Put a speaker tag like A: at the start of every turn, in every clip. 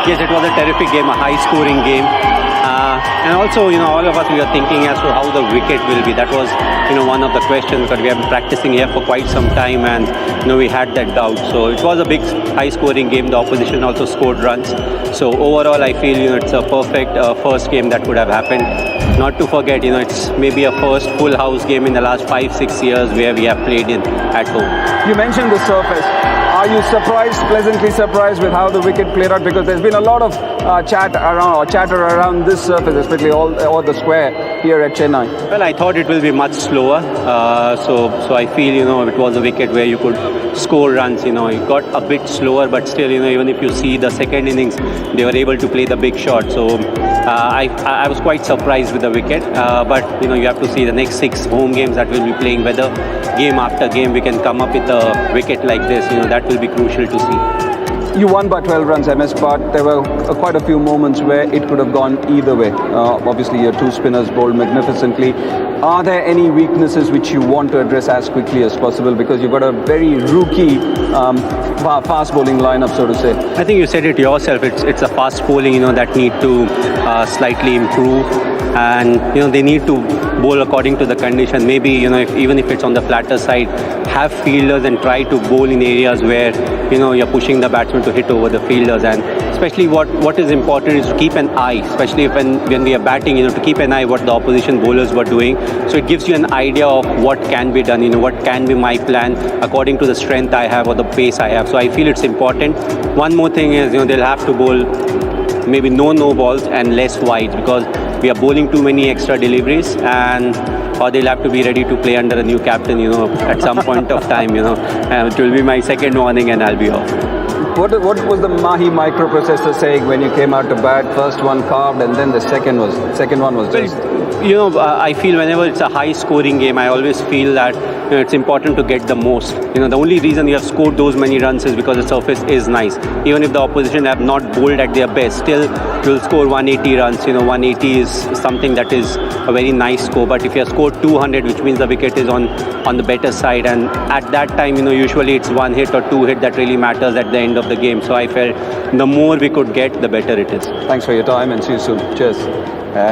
A: Yes, it was a terrific game, a high-scoring game. And also, all of us, we were thinking as to how the wicket will be. That was, one of the questions, because we have been practicing here for quite some time, and, we had that doubt. So it was a big, high-scoring game. The opposition also scored runs. So overall, I feel, it's a perfect first game that could have happened. Not to forget, it's maybe a first full house game in the last 5-6 years where we have played in at home.
B: You mentioned the surface. Are you pleasantly surprised with how the wicket played out? Because there's been a lot of chatter around this surface, especially all the square here at Chennai.
A: Well, I thought it will be much slower. So I feel, it was a wicket where you could score runs. It got a bit slower, but still, even if you see the second innings, they were able to play the big shot. So I was quite surprised with the wicket. But, you have to see the next 6 home games that we'll be playing, whether game after game we can come up with a wicket like this. That will be crucial to see.
B: You won by 12 runs, MS, but there were quite a few moments where it could have gone either way. Obviously, your 2 spinners bowled magnificently. Are there any weaknesses which you want to address as quickly as possible? Because you've got a very rookie fast bowling lineup, so to say.
A: I think you said it yourself. It's a fast bowling, that need to slightly improve. And they need to bowl according to the condition. Maybe even if it's on the flatter side, have fielders and try to bowl in areas where you're pushing the batsman to hit over the fielders. And especially what is important is to keep an eye, especially when we are batting, to keep an eye what the opposition bowlers were doing. So it gives you an idea of what can be done, what can be my plan according to the strength I have or the pace I have. So I feel it's important. One more thing is they'll have to bowl maybe no balls and less wides, because we are bowling too many extra deliveries, or they'll have to be ready to play under a new captain, at some point of time, it will be my second warning and I'll be off.
B: What was the Mahi microprocessor saying when you came out to bat? First one carved, and then the second one was just...
A: I feel whenever it's a high-scoring game, I always feel that it's important to get the most. The only reason you have scored those many runs is because the surface is nice. Even if the opposition have not bowled at their best, still you'll score 180 runs. 180 is something that is a very nice score. But if you have scored 200, which means the wicket is on the better side, and at that time, usually it's 1 hit or 2 hit that really matters at the end of the game. So I felt the more we could get, the better it is.
B: Thanks for your time and see you soon. Cheers.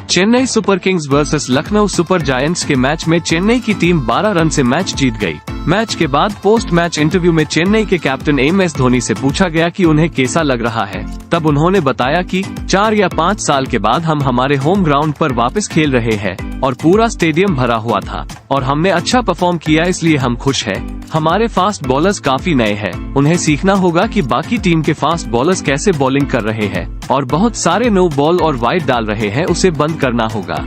C: Chennai super Kings versus Lucknow super giants के match में चेन्नई की team 12 run से match जीत गई। Match के बाद post match interview में चेन्नई के captain MS Dhoni से पूछा गया कि उन्हें कैसा लग रहा है। तब उन्होंने बताया कि 4 या 5 साल के बाद हम हमारे होम ग्राउंड पर वापस खेल रहे हैं और पूरा स्टेडियम भरा हुआ था और हमने अच्छा परफॉर्म किया, इसलिए हम खुश हैं। हमारे फास्ट बॉलर्स काफी नए हैं, उन्हें सीखना होगा कि बाकी टीम के फास्ट बॉलर्स कैसे बॉलिंग कर रहे हैं और बहुत सारे नो बॉल और वाइड डाल रहे हैं, उसे बंद करना होगा।